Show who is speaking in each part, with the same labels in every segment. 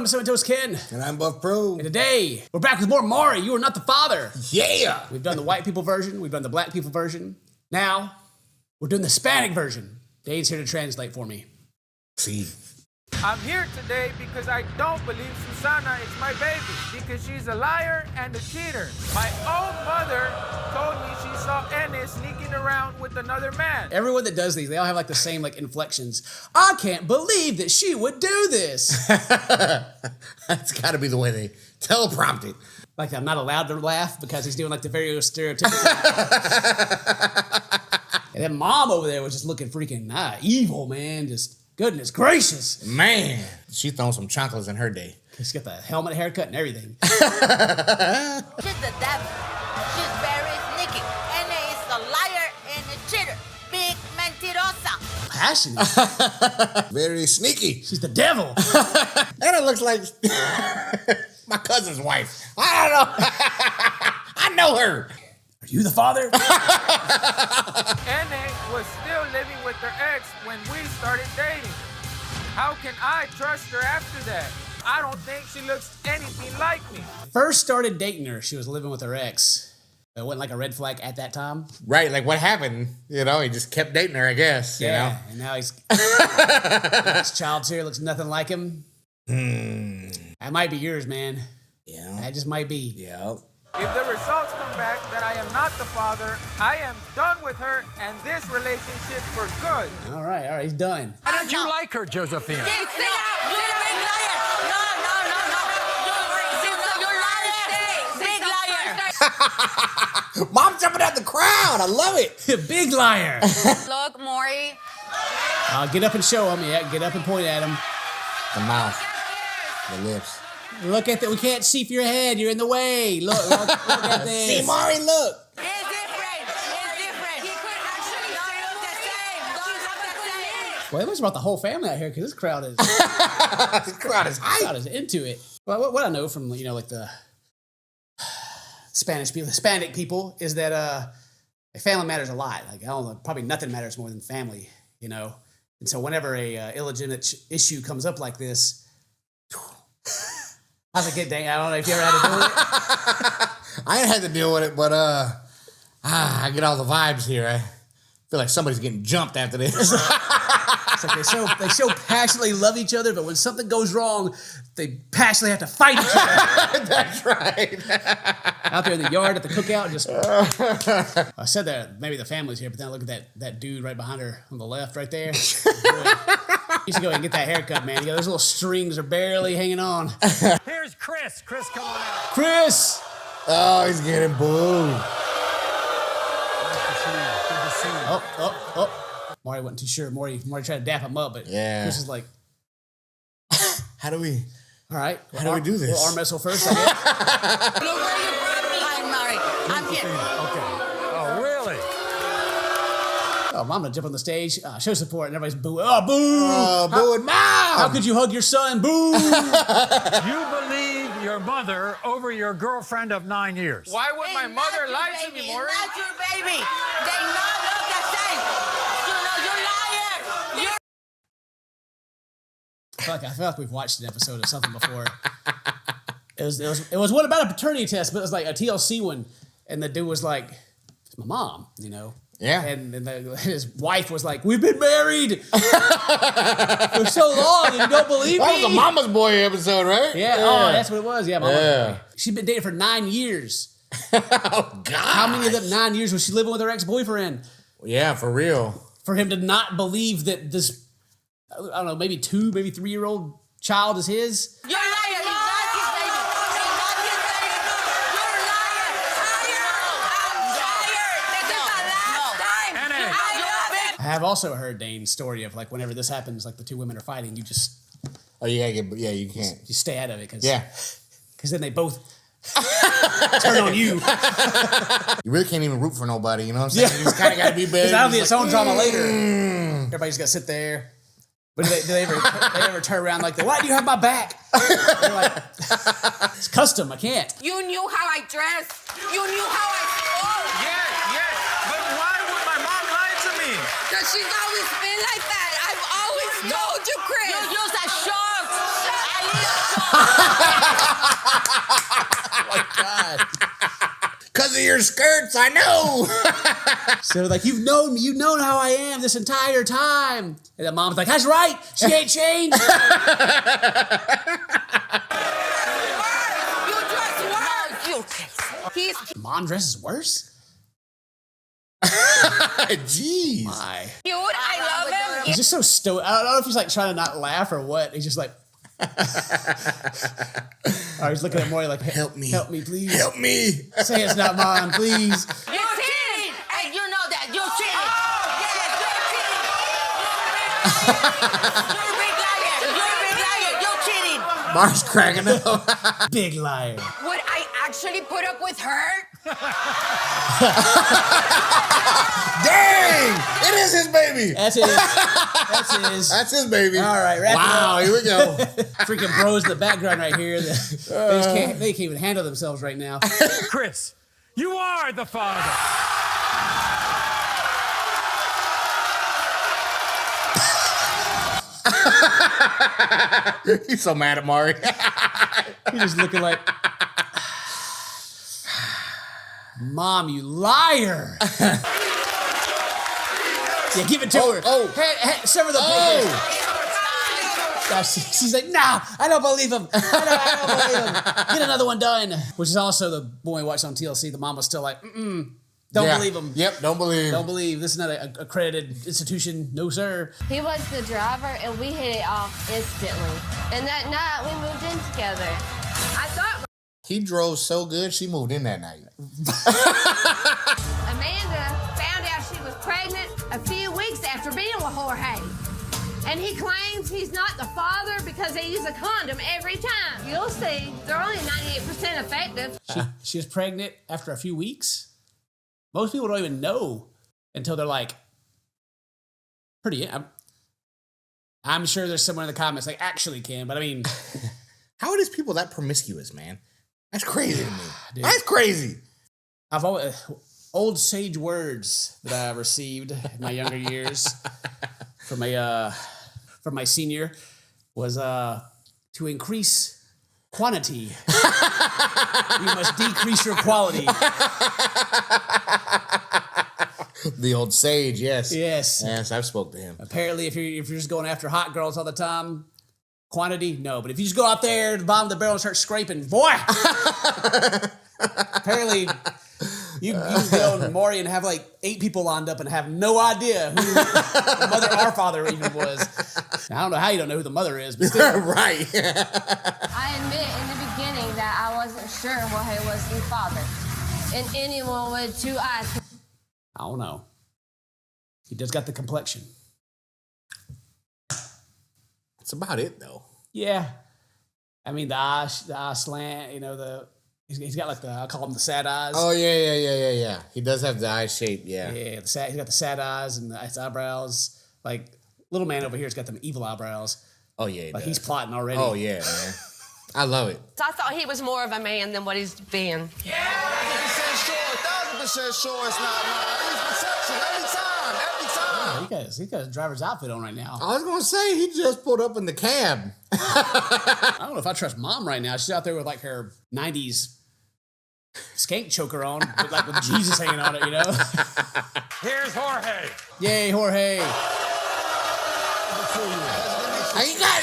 Speaker 1: I'm CinnamonToastKen.
Speaker 2: And I'm Buff Pro.
Speaker 1: And today, we're back with more Maury. You are not the father.
Speaker 2: Yeah!
Speaker 1: We've done the white people version. We've done the black people version. Now, we're doing the Hispanic version. Dane's here to translate for me.
Speaker 2: See.
Speaker 3: I'm here today because I don't believe Susana is my baby, because she's a liar and a cheater. My own mother told me she saw Ennis sneaking around with another man.
Speaker 1: Everyone that does these, they all have like the same like inflections. I can't believe that she would do this.
Speaker 2: That's gotta be the way they teleprompted.
Speaker 1: Like I'm not allowed to laugh because he's doing like the very stereotypical. And then mom over there was just looking freaking evil, man. Just goodness gracious.
Speaker 2: Man, she throwing some chocolates in her day.
Speaker 1: She's got the helmet haircut and everything.
Speaker 4: She's the devil. She's very sneaky. Ene is a liar and a cheater. Big mentirosa.
Speaker 1: Passionate.
Speaker 2: Very sneaky.
Speaker 1: She's the devil.
Speaker 2: And it looks like my cousin's wife. I don't know. I know her.
Speaker 1: Are you the father?
Speaker 3: Ene was still living with her ex when we started dating. How can I trust her after that? I don't think she looks anything like me.
Speaker 1: First started dating her, she was living with her ex. It wasn't like a red flag at that time.
Speaker 2: Right, like what happened? You know, he just kept dating her, I guess. You know?
Speaker 1: And now he's this child's here, looks nothing like him. That might be yours, man.
Speaker 2: Yeah.
Speaker 1: That just might be.
Speaker 2: Yeah.
Speaker 3: If the results come back that I am not the father, I am done with her and this relationship for good.
Speaker 1: All right, he's done.
Speaker 5: How did you like her, Josephina?
Speaker 4: You're a big liar. No. Big liar.
Speaker 2: Mom jumping out the crowd. I love it.
Speaker 1: Big liar.
Speaker 4: Look, Maury.
Speaker 1: Get up and show him. Yeah, get up and point at him.
Speaker 2: The mouth. The lips.
Speaker 1: Look at that. We can't see for your head. You're in the way. Look at this.
Speaker 2: See, Maury, look.
Speaker 4: It's different. He could actually don't look the same. Don't look the same.
Speaker 1: Well, it was about the whole family out here because this crowd is
Speaker 2: This crowd is hype.
Speaker 1: crowd is into it. Well, what I know from like the Hispanic people is that family matters a lot. Like I don't know, probably nothing matters more than family, you know. And so whenever a illegitimate issue comes up like this. How's it get, Dane? I don't know if you ever had to deal with it.
Speaker 2: I ain't had to deal with it, but I get all the vibes here. I feel like somebody's getting jumped after this.
Speaker 1: It's like they so passionately love each other, but when something goes wrong, they passionately have to fight each other.
Speaker 2: That's right.
Speaker 1: Out there in the yard at the cookout, just. I said that maybe the family's here, but then I look at that dude right behind her on the left, right there. You should go ahead and get that haircut, man. Those little strings are barely hanging on.
Speaker 5: Here's Chris. Chris, come on out.
Speaker 1: Chris!
Speaker 2: Oh, he's getting booed.
Speaker 5: Good to see you.
Speaker 1: Oh. Maury wasn't too sure. Maury tried to dap him up, but
Speaker 2: Yeah.
Speaker 1: Chris is like,
Speaker 2: How do we?
Speaker 1: all right.
Speaker 2: How do we do this?
Speaker 1: We'll arm wrestle first, I guess.
Speaker 4: Look where you brought me. I'm Maury. I'm here.
Speaker 5: Okay. Oh, really?
Speaker 1: Oh, I'm gonna jump on the stage, show support, and everybody's booing. Oh, boo!
Speaker 2: Oh, booed mom.
Speaker 1: How could you hug your son? Boo!
Speaker 5: You believe your mother over your girlfriend of 9 years.
Speaker 3: Why would my mother lie to me, Maury?
Speaker 4: It's not your baby. They not look the same. You liar.
Speaker 1: I feel like we've watched an episode of something before. It was one about a paternity test, but it was like a TLC one, and the dude was like, "It's my mom," you know.
Speaker 2: Yeah.
Speaker 1: And his wife was like, "We've been married for so long, and you don't believe me."
Speaker 2: That was a Mama's Boy episode, right?
Speaker 1: Yeah. Oh, that's what it was. Yeah, Mama's
Speaker 2: Yeah.
Speaker 1: Boy. She'd been dating for 9 years.
Speaker 2: Oh, God.
Speaker 1: How many of them 9 years was she living with her ex-boyfriend?
Speaker 2: Yeah, for real.
Speaker 1: For him to not believe that this, I don't know, maybe 2, maybe 3-year-old child is his.
Speaker 4: You're liar. He's not his baby. He's not his baby. You're liar. I'm tired. This is the last time.
Speaker 5: Ene.
Speaker 1: I have also heard Dane's story of like whenever this happens, like the 2 women are fighting, you just
Speaker 2: Oh, you gotta get. Yeah, you can't.
Speaker 1: you stay out of it because
Speaker 2: Yeah.
Speaker 1: then they both turn on you.
Speaker 2: You really can't even root for nobody. You know what I'm saying? You just kind of gotta be big.
Speaker 1: That'll be its own drama later. Everybody's got to sit there. But do they ever turn around like, why do you have my back? They're like, it's custom, I can't.
Speaker 4: You knew how I dressed. You knew how I spoke.
Speaker 3: Yes. But why would my mom lie to me?
Speaker 4: Because she's always been like that. I've always told you, Chris. You use a short.
Speaker 2: my God. Because of your skirts, I know.
Speaker 1: So like you've known how I am this entire time. And the mom's like, that's right, she ain't changed.
Speaker 4: You dress worse. He's
Speaker 1: Mom dresses worse?
Speaker 2: Jeez.
Speaker 1: My.
Speaker 4: cute. I love him.
Speaker 1: He's just so stoic. I don't know if he's like trying to not laugh or what. He's just like or he's looking at Maury like,
Speaker 2: help me,
Speaker 1: please.
Speaker 2: Help me.
Speaker 1: Say it's not mine, please.
Speaker 4: You're cheating. And you know that. You're cheating. Yes, you're cheating. You're a big liar. You're a big liar. You're cheating.
Speaker 2: Mark's cracking up.
Speaker 1: Big liar.
Speaker 4: Would I actually put up with her?
Speaker 2: Dang! It is his baby.
Speaker 1: That's it. That's his.
Speaker 2: That's his baby.
Speaker 1: All right, wrap it
Speaker 2: wow,
Speaker 1: up.
Speaker 2: here we go.
Speaker 1: Freaking bros in the background right here. They can't even handle themselves right now.
Speaker 5: Chris, you are the father.
Speaker 2: He's so mad at Maury.
Speaker 1: He's just looking like, Mom, you liar. Yeah, give it to her.
Speaker 2: Oh.
Speaker 1: Hey, sever the papers. She's like, nah, I don't believe him. I don't believe him. Get another one done. Which is also the when we watched on TLC, the mom was still like, don't believe him.
Speaker 2: Yep, don't believe.
Speaker 1: Don't believe. This is not an accredited institution. No, sir.
Speaker 6: He was the driver, and we hit it off instantly. And that night, we moved in together. I thought
Speaker 2: He drove so good, she moved in that night.
Speaker 6: Amanda found out she was pregnant a few weeks after being with Jorge. And he claims he's not the father because they use a condom every time. You'll see. They're only 98% effective.
Speaker 1: She was pregnant after a few weeks. Most people don't even know until they're like, pretty. I'm sure there's someone in the comments like actually can, but I mean,
Speaker 2: How are these people that promiscuous, man? That's crazy to me.
Speaker 1: Dude.
Speaker 2: That's crazy.
Speaker 1: I've always old sage words that I received in my younger years from my senior was to increase quantity, you must decrease your quality.
Speaker 2: The old sage, yes.
Speaker 1: Yes.
Speaker 2: Yes, I've spoke to him.
Speaker 1: Apparently, if you're just going after hot girls all the time, quantity, no. But if you just go out there to the bottom of the barrel and start scraping, boy, apparently you can go to Maury and have like 8 people lined up and have no idea who the mother or father even was. I don't know how you don't know who the mother is, but still.
Speaker 2: Right.
Speaker 6: I admit in the beginning that I wasn't sure Jorge was the father. And anyone with 2 eyes.
Speaker 1: I don't know. He just got the complexion.
Speaker 2: That's about it, though.
Speaker 1: Yeah. I mean, the eye slant, you know, he's got like I call them the sad eyes.
Speaker 2: Oh, yeah. He does have the eye shape, yeah.
Speaker 1: Yeah, he's got the sad eyes and his eyebrows. Like, little man over here's got them evil eyebrows.
Speaker 2: Oh, yeah,
Speaker 1: Like, he's plotting already.
Speaker 2: Oh, yeah, man. I love it.
Speaker 7: So I thought he was more of a man than what he's been.
Speaker 8: 100% sure, 1,000% sure it's not mine. He's protection every time.
Speaker 1: Yeah, he got his driver's outfit on right now.
Speaker 2: I was going to say, he just pulled up in the cab.
Speaker 1: I don't know if I trust Mom right now. She's out there with like her 90s skank choker on, with Jesus hanging on it, you know?
Speaker 5: Here's Jorge.
Speaker 1: Yay, Jorge.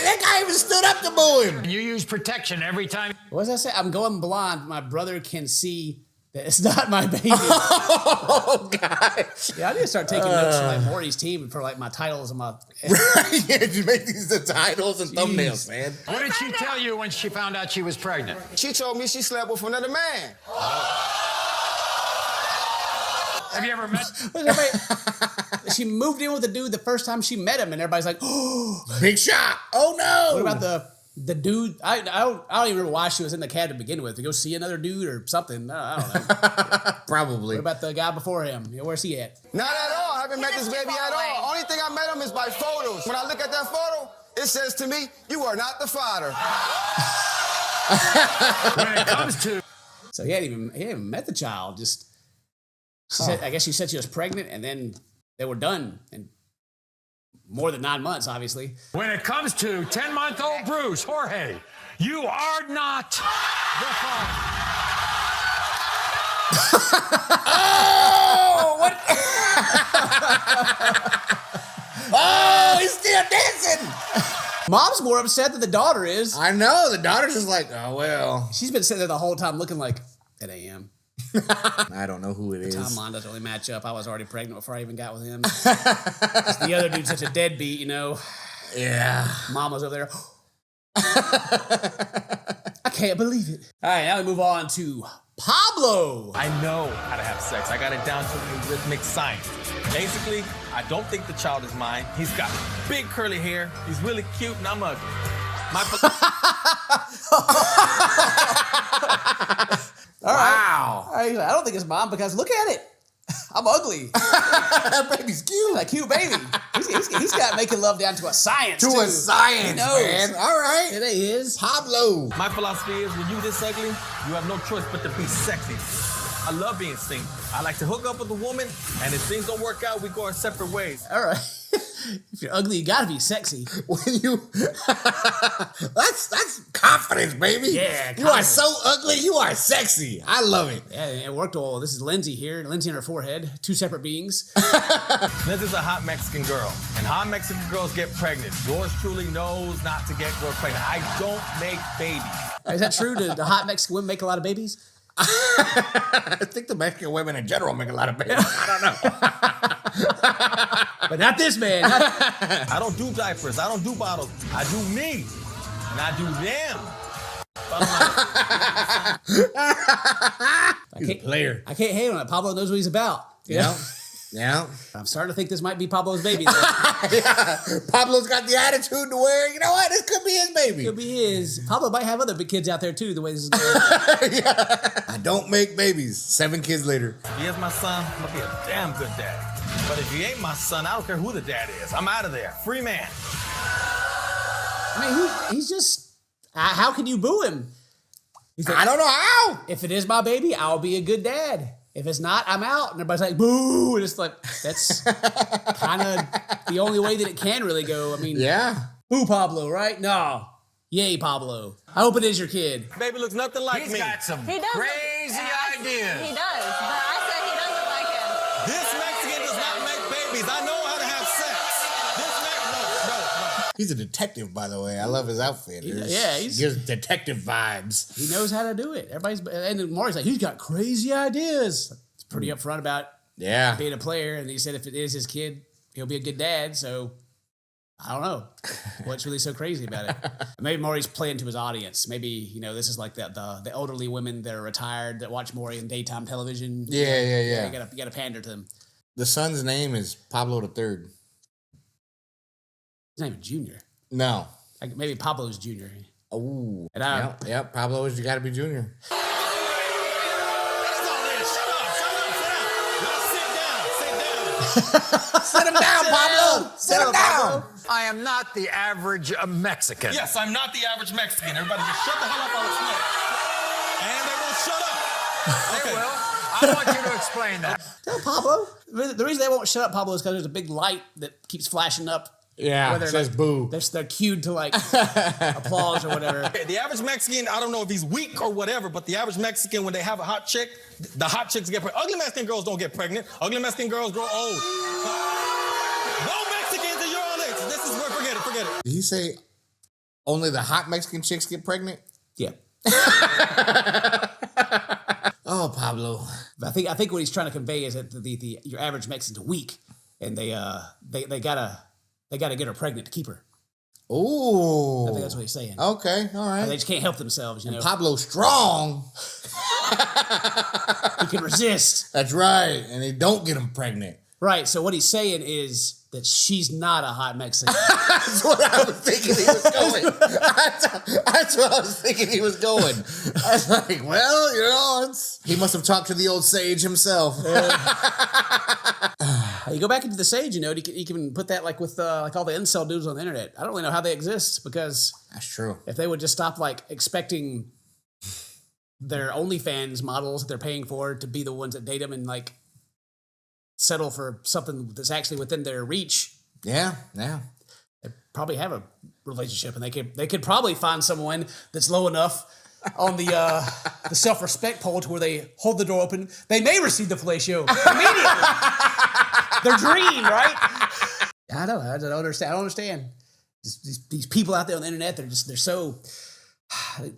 Speaker 2: That guy even stood up to boo him.
Speaker 5: You use protection every time.
Speaker 1: What does I say? I'm going blind. My brother can see that it's not my baby.
Speaker 2: Oh, God.
Speaker 1: Yeah, I need to start taking notes from like Maury's team for like my titles and my.
Speaker 2: Yeah, you make these the titles and thumbnails, man.
Speaker 5: What did she tell you when she found out she was pregnant?
Speaker 8: She told me she slept with another man.
Speaker 5: Have you ever met?
Speaker 1: She moved in with the dude the first time she met him, and everybody's like, "Oh,
Speaker 2: Big shot. Oh, no.
Speaker 1: what about the dude?" I don't even remember why she was in the cab to begin with. To go see another dude or something. I don't know.
Speaker 2: Probably.
Speaker 1: What about the guy before him? Yeah, where's he at?
Speaker 8: Not at all. I haven't met this baby at all. Only thing I met him is by photos. When I look at that photo, it says to me, "You are not the father."
Speaker 5: When it comes to
Speaker 1: So he hadn't even met the child. Just said, I guess she said she was pregnant, and then they were done, and more than 9 months, obviously.
Speaker 5: when it comes to 10-month-old Bruce, Jorge, You are not the father.
Speaker 2: Oh, what? Oh, he's still dancing.
Speaker 1: Mom's more upset than the daughter is.
Speaker 2: I know. The daughter's just like, oh, well.
Speaker 1: She's been sitting there the whole time looking like, it ain't him.
Speaker 2: I don't know who it is.
Speaker 1: Timeline doesn't really match up. I was already pregnant before I even got with him. The other dude's such a deadbeat, you know.
Speaker 2: Yeah.
Speaker 1: Mom was over there. I can't believe it. All right, now we move on to Pablo.
Speaker 9: I know how to have sex. I got it down to a rhythmic science. Basically, I don't think the child is mine. He's got big curly hair. He's really cute, and I'm ugly.
Speaker 2: Wow.
Speaker 1: All right, I don't think it's mom because look at it. I'm ugly.
Speaker 2: That baby's cute.
Speaker 1: A cute baby. He's got making love down to a science.
Speaker 2: To
Speaker 1: too.
Speaker 2: a science, man. All right.
Speaker 1: It is.
Speaker 2: Pablo.
Speaker 9: My philosophy is when you this ugly, you have no choice but to be sexy. I love being single. I like to hook up with a woman, and if things don't work out, we go our separate ways.
Speaker 1: All right. If you're ugly, you gotta be sexy.
Speaker 2: When you that's confidence, baby.
Speaker 1: Yeah,
Speaker 2: you are so ugly, you are sexy. I love it.
Speaker 1: Yeah, it worked well. This is Lindsay here. Lindsay and her forehead. Two separate beings.
Speaker 9: This is a hot Mexican girl, and hot Mexican girls get pregnant. Yours truly knows not to get girls pregnant. I don't make babies.
Speaker 1: Is that true? Do the hot Mexican women make a lot of babies?
Speaker 2: I think the Mexican women in general make a lot of babies. I don't know.
Speaker 1: But not this man.
Speaker 9: I don't do diapers. I don't do bottles. I do me, and I do them.
Speaker 2: He's a player.
Speaker 1: I can't hate on it. Pablo knows what he's about.
Speaker 2: Yeah. Yeah.
Speaker 1: I'm starting to think this might be Pablo's baby.
Speaker 2: Yeah. Pablo's got the attitude to where, you know what, this could be his baby.
Speaker 1: Could be his. Pablo might have other big kids out there too, the way this is going.
Speaker 2: Yeah. I don't make babies. 7 kids later.
Speaker 9: If he is my son, I'm gonna be a damn good dad. But if he ain't my son, I don't care who the dad is. I'm out of there. Free man.
Speaker 1: I mean, he's just. How can you boo him? He's like,
Speaker 2: I don't know how.
Speaker 1: If it is my baby, I'll be a good dad. If it's not, I'm out. And everybody's like, boo. And it's like, that's kind of the only way that it can really go. I mean,
Speaker 2: yeah.
Speaker 1: Boo Pablo, right? No. Yay, Pablo. I hope it is your kid.
Speaker 9: Baby looks nothing like me.
Speaker 5: He's got some
Speaker 7: He does
Speaker 5: crazy ideas.
Speaker 7: He does, but I said he doesn't like him.
Speaker 9: This Mexican does not make babies. I know how to have sex. No.
Speaker 2: He's a detective, by the way. I love his outfit. He gives detective vibes.
Speaker 1: He knows how to do it. And then Maury's like, he's got crazy ideas. It's pretty upfront about being a player. And he said if it is his kid, he'll be a good dad. So I don't know what's really so crazy about it. Maybe Maury's playing to his audience. Maybe, you know, this is like the elderly women that are retired that watch Maury in daytime television.
Speaker 2: Yeah.
Speaker 1: You gotta pander to them.
Speaker 2: The son's name is Pablo III.
Speaker 1: He's not even junior.
Speaker 2: No.
Speaker 1: Like maybe Pablo's junior.
Speaker 2: Oh.
Speaker 1: And
Speaker 2: Yep. Pablo is, you gotta be junior. Sit him down, Pablo. Sit him down.
Speaker 5: I am not the average Mexican.
Speaker 9: Yes, I'm not the average Mexican. Everybody just shut the hell up on the snake. And they won't shut up.
Speaker 5: They will. I want you to explain that.
Speaker 1: Tell Pablo. The reason they won't shut up Pablo is because there's a big light that keeps flashing up.
Speaker 2: Yeah, it says boo.
Speaker 1: They're cued to like applause or whatever.
Speaker 9: The average Mexican, I don't know if he's weak or whatever, but the average Mexican, when they have a hot chick, the hot chicks get pregnant. Ugly Mexican girls don't get pregnant. Ugly Mexican girls grow old. No Mexicans in your own age. This is where, forget it.
Speaker 2: Did he say only the hot Mexican chicks get pregnant?
Speaker 1: Yeah.
Speaker 2: Oh, Pablo.
Speaker 1: I think what he's trying to convey is that your average Mexican's weak, and they gotta get her pregnant to keep her.
Speaker 2: Ooh.
Speaker 1: I think that's what he's saying.
Speaker 2: Okay, all right.
Speaker 1: They just can't help themselves, you know.
Speaker 2: Pablo's strong.
Speaker 1: He can resist.
Speaker 2: That's right, and they don't get him pregnant.
Speaker 1: Right. So what he's saying is that she's not a hot Mexican.
Speaker 2: That's what I was thinking he was going. That's what I was thinking he was going. I was like, well, you know, he must have talked to the old sage himself.
Speaker 1: You go back into the sage, you know, you can put that like with like all the incel dudes on the internet. I don't really know how they exist because
Speaker 2: that's true. If
Speaker 1: they would just stop like expecting their OnlyFans models that they're paying for to be the ones that date them and like settle for something that's actually within their reach.
Speaker 2: Yeah.
Speaker 1: They probably have a relationship, and they could probably find someone that's low enough on the self-respect pole to where they hold the door open. They may receive the fellatio immediately. Their dream, right? I don't understand. Just these people out there on the internet, they're so,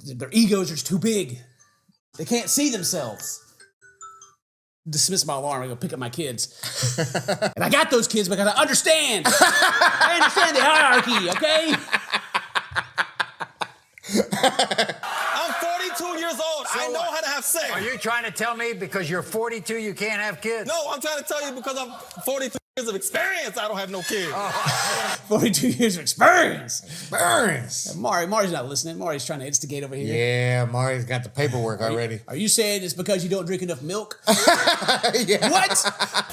Speaker 1: their egos are just too big. They can't see themselves. Dismiss my alarm. I go pick up my kids. And I got those kids because I understand. I understand the hierarchy, okay?
Speaker 9: I'm 42 years old. I know how to have sex.
Speaker 5: Are you trying to tell me because you're 42 you can't have kids?
Speaker 9: No, I'm trying to tell you because I'm 42 years of experience. I don't have no kids.
Speaker 1: 42 years of experience. Maury's not listening. Maury's trying to instigate over here.
Speaker 2: Yeah, Maury's got the paperwork already.
Speaker 1: Are you saying it's because you don't drink enough milk?
Speaker 2: Yeah.
Speaker 1: What?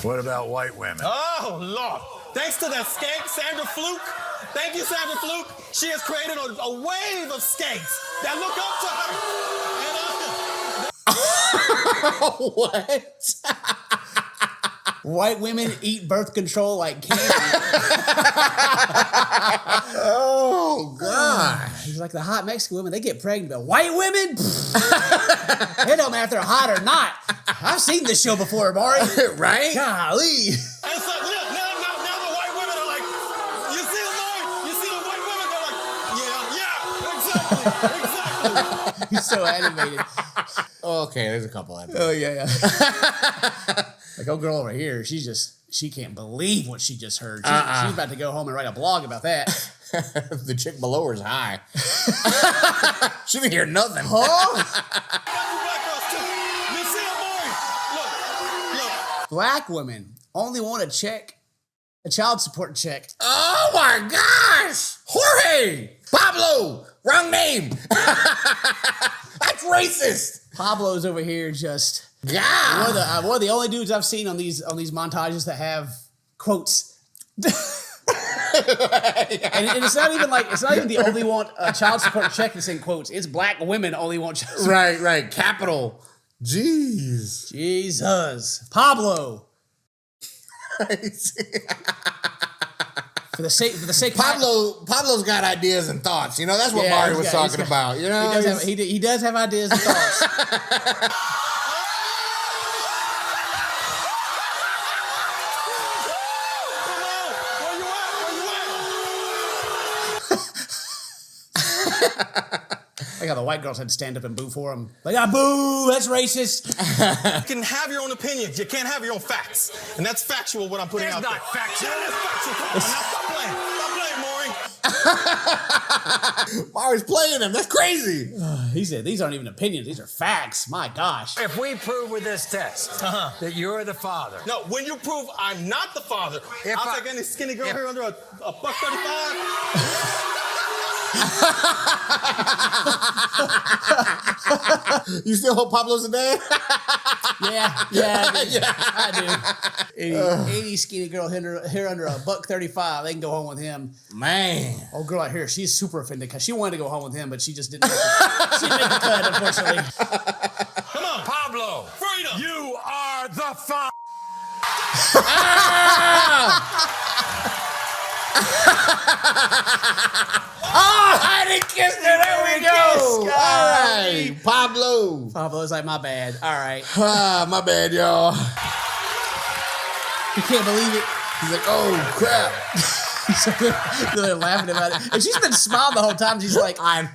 Speaker 5: What about white women?
Speaker 9: Oh, Lord. Thanks to that skank, Sandra Fluke. Thank you, Sandra Fluke. She has created a wave of skanks that look up to her.
Speaker 2: What?
Speaker 1: White women eat birth control like candy.
Speaker 2: Oh, God.
Speaker 1: He's like the hot Mexican women, they get pregnant. But white women? It don't matter if they're hot or not. I've seen this show before, Maury.
Speaker 2: Right?
Speaker 1: Golly.
Speaker 9: And it's like, look, now the white women are like, you see the Maury? You see the white women? They're like, yeah, exactly.
Speaker 1: He's so animated.
Speaker 2: Okay, there's a couple of them.
Speaker 1: Oh, yeah. Like, old girl over here, she can't believe what she just heard. She's about to go home and write a blog about that.
Speaker 2: The chick below her is high. She didn't hear nothing.
Speaker 1: Huh?
Speaker 9: You see them, Maury? Look.
Speaker 1: Black women only want a child support check.
Speaker 2: Oh, my gosh. Jorge. Pablo. Wrong name. That's racist.
Speaker 1: Pablo's over here just...
Speaker 2: Yeah.
Speaker 1: One of the only dudes I've seen on these montages that have quotes. And it's not even the only want a child support check that's in quotes. It's black women only want child support.
Speaker 2: Right. Capital. Jeez.
Speaker 1: Jesus. Pablo. For the sake
Speaker 2: Pablo's got ideas and thoughts. You know, that's what Maury was talking about. You know,
Speaker 1: he does have ideas and thoughts. Like how the white girls had to stand up and boo for him. Like, boo, that's racist.
Speaker 9: You can have your own opinions. You can't have your own facts. And that's factual what I'm putting out there.
Speaker 5: It's not factual.
Speaker 9: Yeah, it's factual. Come on, now stop playing. Stop playing, Maury.
Speaker 2: Maury's playing him. That's crazy.
Speaker 1: He said, these aren't even opinions. These are facts. My gosh.
Speaker 5: If we prove with this test that you're the father.
Speaker 9: No, when you prove I'm not the father, I'll take any skinny girl here under a $1.35.
Speaker 2: You still hope Pablo's a dad?
Speaker 1: Yeah, I do. Any skinny girl here under a $1.35, they can go home with him.
Speaker 2: Man.
Speaker 1: Old girl out here, she's super offended because she wanted to go home with him, but she just didn't. She didn't make the cut, unfortunately.
Speaker 9: Come on,
Speaker 5: Pablo.
Speaker 9: freedom.
Speaker 5: You are the father.
Speaker 2: I didn't kiss her. There we go. All right, Pablo.
Speaker 1: Pablo's like, my bad. All right.
Speaker 2: My bad, y'all.
Speaker 1: You can't believe it.
Speaker 2: He's like, oh, crap.
Speaker 1: They're laughing about it. And she's been smiling the whole time. She's like, I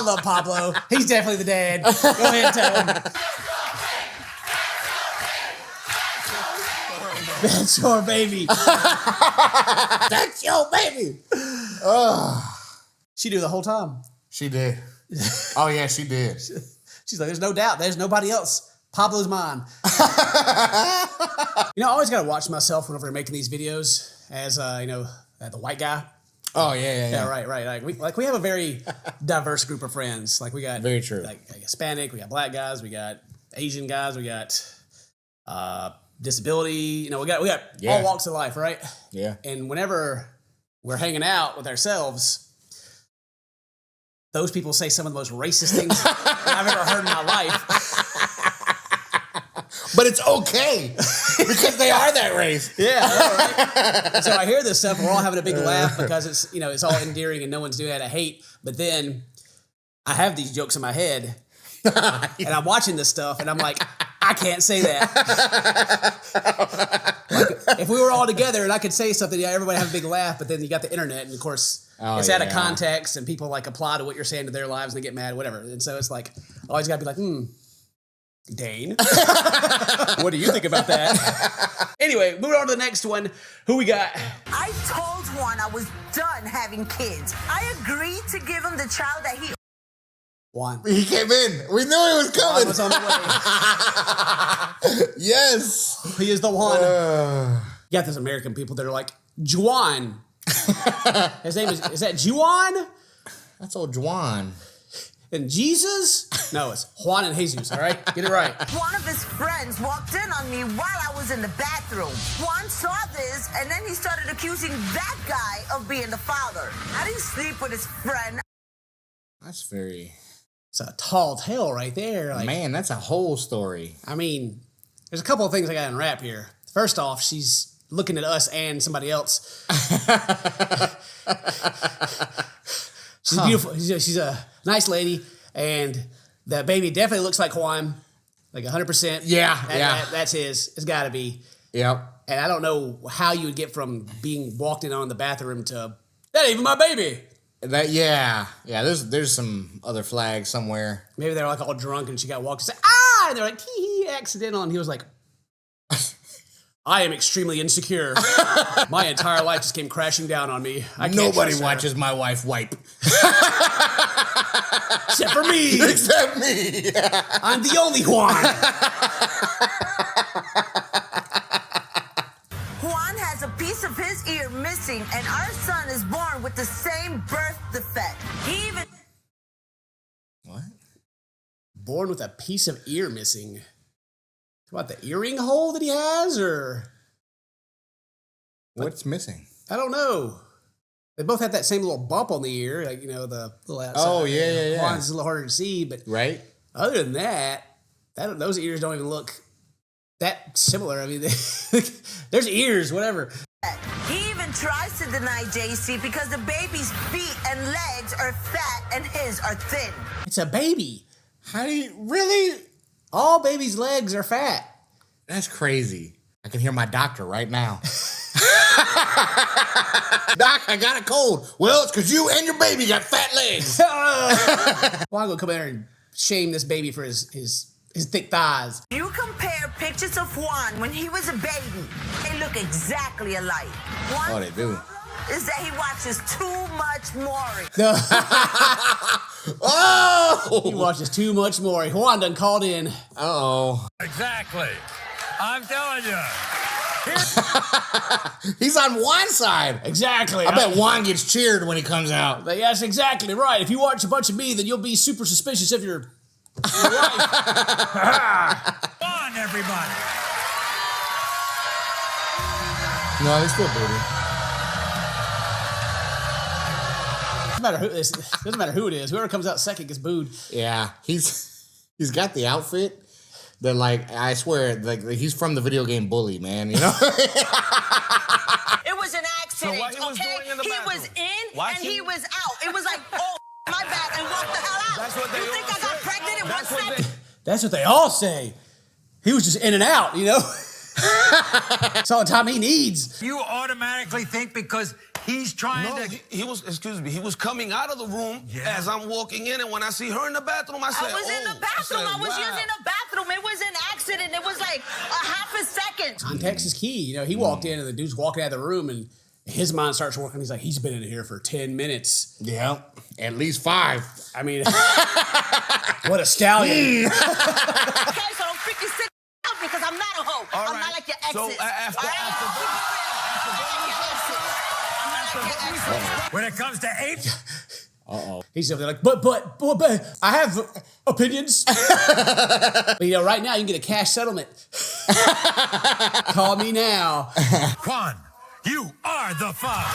Speaker 1: love Pablo. He's definitely the dad. Go ahead and tell him. That's your baby.
Speaker 2: That's your baby.
Speaker 1: She knew the whole time.
Speaker 2: She did. Oh, yeah, she did.
Speaker 1: She's like, there's no doubt. There's nobody else. Pablo's mine. I always got to watch myself whenever I'm making these videos as, the white guy.
Speaker 2: Oh, yeah.
Speaker 1: Right. We have a very diverse group of friends. Like, we got...
Speaker 2: Very true.
Speaker 1: Like Hispanic, we got black guys, we got Asian guys, we got disability. We got all walks of life, right?
Speaker 2: Yeah.
Speaker 1: And whenever we're hanging out with ourselves... Those people say some of the most racist things I've ever heard in my life.
Speaker 2: But it's okay. Because they are that race.
Speaker 1: Yeah. Right? And so I hear this stuff. We're all having a big laugh because it's, you know, it's all endearing and no one's doing that. I hate. But then I have these jokes in my head and I'm watching this stuff and I'm like, I can't say that. Like, if we were all together and I could say something, yeah, everybody have a big laugh. But then you got the internet and of course it's out of context and people like apply to what you're saying to their lives and they get mad, whatever. And so it's like, I always got to be like, Dane, what do you think about that? Anyway, moving on to the next one. Who we got?
Speaker 4: I told Juan I was done having kids. I agreed to give him the child that he...
Speaker 1: Juan.
Speaker 2: He came in. We knew he was coming.
Speaker 1: Juan was on the way.
Speaker 2: Yes.
Speaker 1: He is the one. You got those American people that are like, Juan. His name is that Juan?
Speaker 2: That's old Juan.
Speaker 1: And Jesus? No, it's Juan and Jesus, all right? Get it right.
Speaker 4: One of his friends walked in on me while I was in the bathroom. Juan saw this, and then he started accusing that guy of being the father. I didn't sleep with his friend.
Speaker 2: That's very...
Speaker 1: It's a tall tale right there. Like,
Speaker 2: man, that's a whole story.
Speaker 1: I mean, there's a couple of things I got to unwrap here. First off, she's looking at us and somebody else. She's beautiful. She's a nice lady, and the baby definitely looks like Juan, like 100%.
Speaker 2: Yeah,
Speaker 1: that's his. It's got to be.
Speaker 2: Yep.
Speaker 1: And I don't know how you would get from being walked in on in the bathroom to that ain't even my baby.
Speaker 2: There's some other flags somewhere.
Speaker 1: Maybe they're like all drunk and she got walked and said, and they're like, hee, accidental. And he was like, I am extremely insecure. My entire life just came crashing down on me.
Speaker 2: Nobody watches my wife wipe.
Speaker 1: Except for me.
Speaker 2: Except me.
Speaker 1: I'm the only Juan.
Speaker 4: Juan has a piece of his ear missing, and our son is born with the same birth defect. He even...
Speaker 2: What?
Speaker 1: Born with a piece of ear missing. What, the earring hole that he has, or?
Speaker 2: What's missing?
Speaker 1: I don't know. They both have that same little bump on the ear, like, you know, the little outside.
Speaker 2: Oh, yeah.
Speaker 1: Juan's a little harder to see, but
Speaker 2: right.
Speaker 1: Other than that, those ears don't even look that similar. I mean, there's ears, whatever.
Speaker 4: He even tries to deny JC because the baby's feet and legs are fat and his are thin.
Speaker 1: It's a baby.
Speaker 2: How do you really?
Speaker 1: All babies' legs are fat.
Speaker 2: That's crazy. I can hear my doctor right now. Doc, I got a cold. Well, it's because you and your baby got fat legs.
Speaker 1: Well, I'm going to come in here and shame this baby for his thick thighs.
Speaker 4: You compare pictures of Juan when he was a baby. They look exactly alike.
Speaker 2: Oh, they do.
Speaker 4: Is that he watches too much Maury.
Speaker 2: Oh!
Speaker 1: He watches too much Maury. Juan done called in.
Speaker 2: Uh-oh.
Speaker 5: Exactly. I'm telling you.
Speaker 2: He's on Juan's side.
Speaker 1: Exactly.
Speaker 2: I bet Juan gets cheered when he comes out.
Speaker 1: But yes, exactly right. If you watch a bunch of me, then you'll be super suspicious of your wife.
Speaker 5: Come on, everybody.
Speaker 2: No, they still booty.
Speaker 1: Doesn't matter who it is. Whoever comes out second gets booed.
Speaker 2: Yeah, he's got the outfit that, like, I swear, like he's from the video game Bully, man. You know.
Speaker 4: It was an accident.
Speaker 3: So what he was doing in the
Speaker 4: He
Speaker 3: bathroom?
Speaker 4: was in
Speaker 3: Watching?
Speaker 4: and he was out. It was like, oh, my bad, and walked the hell out.
Speaker 3: That's what they
Speaker 4: You think
Speaker 3: all
Speaker 4: I got
Speaker 3: say.
Speaker 4: pregnant in
Speaker 3: That's
Speaker 4: 1
Speaker 3: what
Speaker 4: second?
Speaker 1: That's what they all say. He was just in and out, you know. That's all the time he needs.
Speaker 5: You automatically think because he's trying
Speaker 3: No,
Speaker 5: to...
Speaker 3: he was, excuse me, he was coming out of the room as I'm walking in, and when I see her in the bathroom, I said,
Speaker 4: I was in the bathroom. I was
Speaker 3: wow.
Speaker 4: using the bathroom. It was an accident. It was like a half a second.
Speaker 1: Context is key. You know, he walked in and the dude's walking out of the room and his mind starts working. He's like, he's been in here for 10 minutes.
Speaker 2: Yeah, at least 5.
Speaker 1: I mean, what a stallion.
Speaker 4: Okay, so don't freak your sick out because I'm not a hoe.
Speaker 3: All
Speaker 4: I'm
Speaker 3: right.
Speaker 4: not like your exes.
Speaker 3: So after
Speaker 5: When it comes to age...
Speaker 1: Uh-oh. He's over there like, but, I have opinions. But, you know, right now you can get a cash settlement. Call me now.
Speaker 5: Juan, you are the father.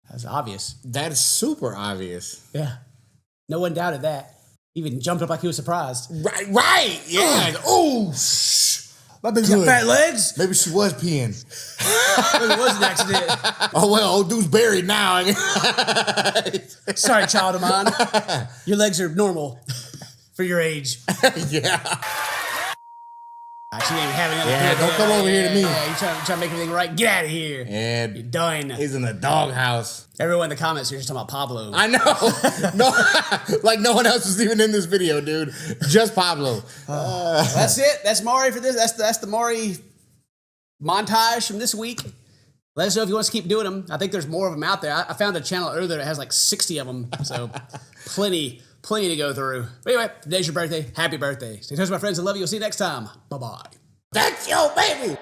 Speaker 1: That's obvious.
Speaker 2: That is super obvious.
Speaker 1: Yeah. No one doubted that. Even jumped up like he was surprised.
Speaker 2: Right, yeah. Oh,
Speaker 1: My baby's got fat legs.
Speaker 2: Maybe she was peeing.
Speaker 1: Maybe it was an accident.
Speaker 2: Oh, well, old dude's buried now.
Speaker 1: Sorry, child of mine. Your legs are normal for your age.
Speaker 2: Yeah.
Speaker 1: She didn't even have any other
Speaker 2: Yeah, don't come over here to me.
Speaker 1: Yeah, you trying to make everything right. Get out of here.
Speaker 2: And
Speaker 1: You're done.
Speaker 2: he's in the doghouse.
Speaker 1: Everyone in the comments here is talking about Pablo.
Speaker 2: I know. No, like no one else was even in this video, dude. Just Pablo.
Speaker 1: That's it. That's Maury for this. That's the Maury montage from this week. Let us know if you want us to keep doing them. I think there's more of them out there. I found a channel earlier that has like 60 of them. So plenty to go through. But anyway, today's your birthday. Happy birthday. Stay in touch with my friends. I love you. We'll see you next time. Bye-bye.
Speaker 2: That's your baby.